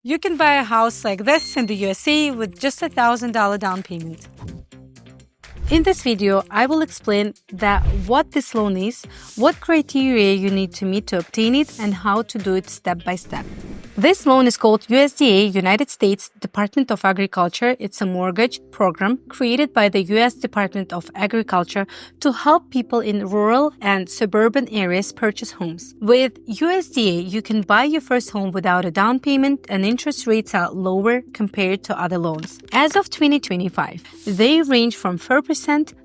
You can buy a house like this in the USA with just a $1,000 down payment. In this video, I will explain what this loan is, what criteria you need to meet to obtain it, and how to do it step by step. This loan is called USDA, United States Department of Agriculture. It's a mortgage program created by the U.S. Department of Agriculture to help people in rural and suburban areas purchase homes. With USDA, you can buy your first home without a down payment, and interest rates are lower compared to other loans. As of 2025, they range from 4%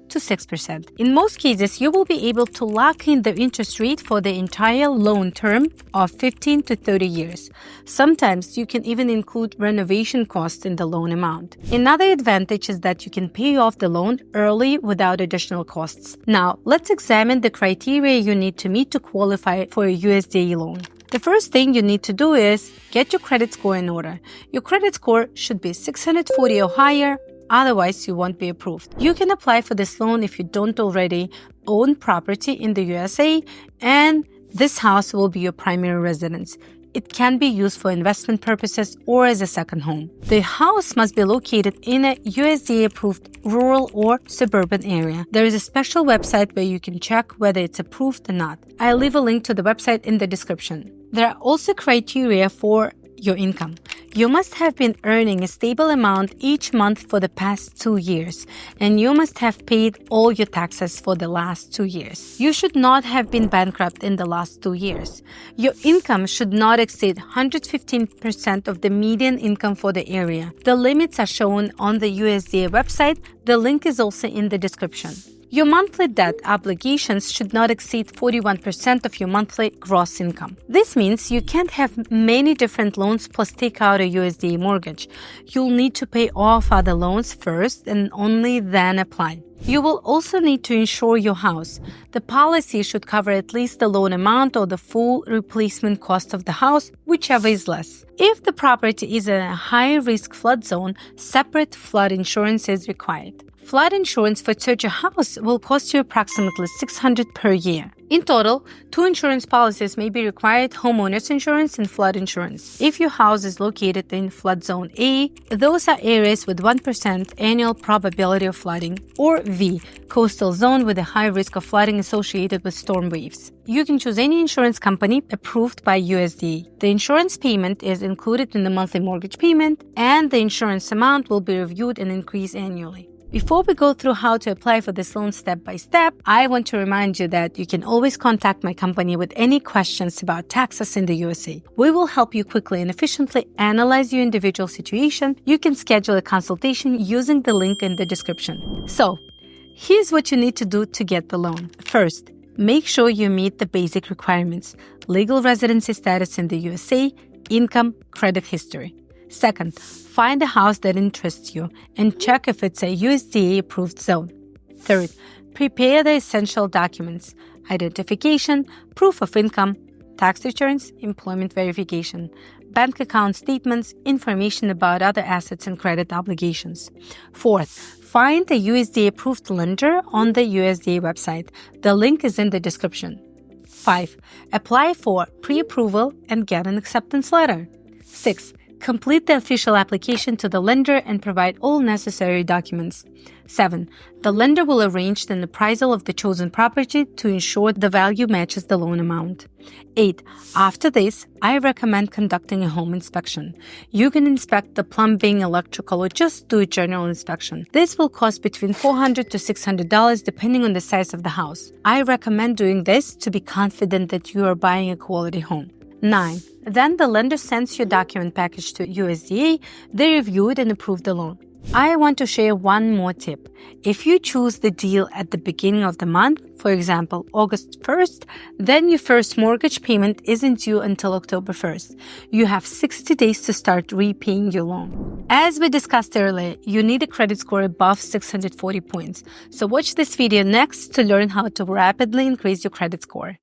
to 6%. In most cases, you will be able to lock in the interest rate for the entire loan term of 15 to 30 years. Sometimes you can even include renovation costs in the loan amount. Another advantage is that you can pay off the loan early without additional costs. Now, let's examine the criteria you need to meet to qualify for a USDA loan. The first thing you need to do is get your credit score in order. Your credit score should be 640 or higher. Otherwise, you won't be approved. You can apply for this loan if you don't already own property in the USA and this house will be your primary residence. It can be used for investment purposes or as a second home. The house must be located in a USDA-approved rural or suburban area. There is a special website where you can check whether it's approved or not. I'll leave a link to the website in the description. There are also criteria for your income. You must have been earning a stable amount each month for the past 2 years, and you must have paid all your taxes for the last 2 years. You should not have been bankrupt in the last 2 years. Your income should not exceed 115% of the median income for the area. The limits are shown on the USDA website. The link is also in the description. Your monthly debt obligations should not exceed 41% of your monthly gross income. This means you can't have many different loans plus take out a USDA mortgage. You'll need to pay off other loans first and only then apply. You will also need to insure your house. The policy should cover at least the loan amount or the full replacement cost of the house, whichever is less. If the property is in a high-risk flood zone, separate flood insurance is required. Flood insurance for such a house will cost you approximately $600 per year. In total, 2 insurance policies may be required: homeowners insurance and flood insurance. If your house is located in flood zone A, those are areas with 1% annual probability of flooding, or V, coastal zone with a high risk of flooding associated with storm waves. You can choose any insurance company approved by USDA. The insurance payment is included in the monthly mortgage payment, and the insurance amount will be reviewed and increased annually. Before we go through how to apply for this loan step by step, I want to remind you that you can always contact my company with any questions about taxes in the USA. We will help you quickly and efficiently analyze your individual situation. You can schedule a consultation using the link in the description. So, here's what you need to do to get the loan. First, make sure you meet the basic requirements: legal residency status in the USA, income, credit history. Second, find a house that interests you and check if it's a USDA-approved zone. Third, prepare the essential documents: identification, proof of income, tax returns, employment verification, bank account statements, information about other assets and credit obligations. Fourth, find a USDA-approved lender on the USDA website. The link is in the description. 5. Apply for pre-approval and get an acceptance letter. 6. Complete the official application to the lender and provide all necessary documents. 7. The lender will arrange an appraisal of the chosen property to ensure the value matches the loan amount. 8. After this, I recommend conducting a home inspection. You can inspect the plumbing, electrical, or just do a general inspection. This will cost between $400 to $600 depending on the size of the house. I recommend doing this to be confident that you are buying a quality home. 9. Then the lender sends your document package to USDA. They review it and approve the loan. I want to share one more tip. If you choose the deal at the beginning of the month, for example, August 1st, then your first mortgage payment isn't due until October 1st. You have 60 days to start repaying your loan. As we discussed earlier, you need a credit score above 640 points. So watch this video next to learn how to rapidly increase your credit score.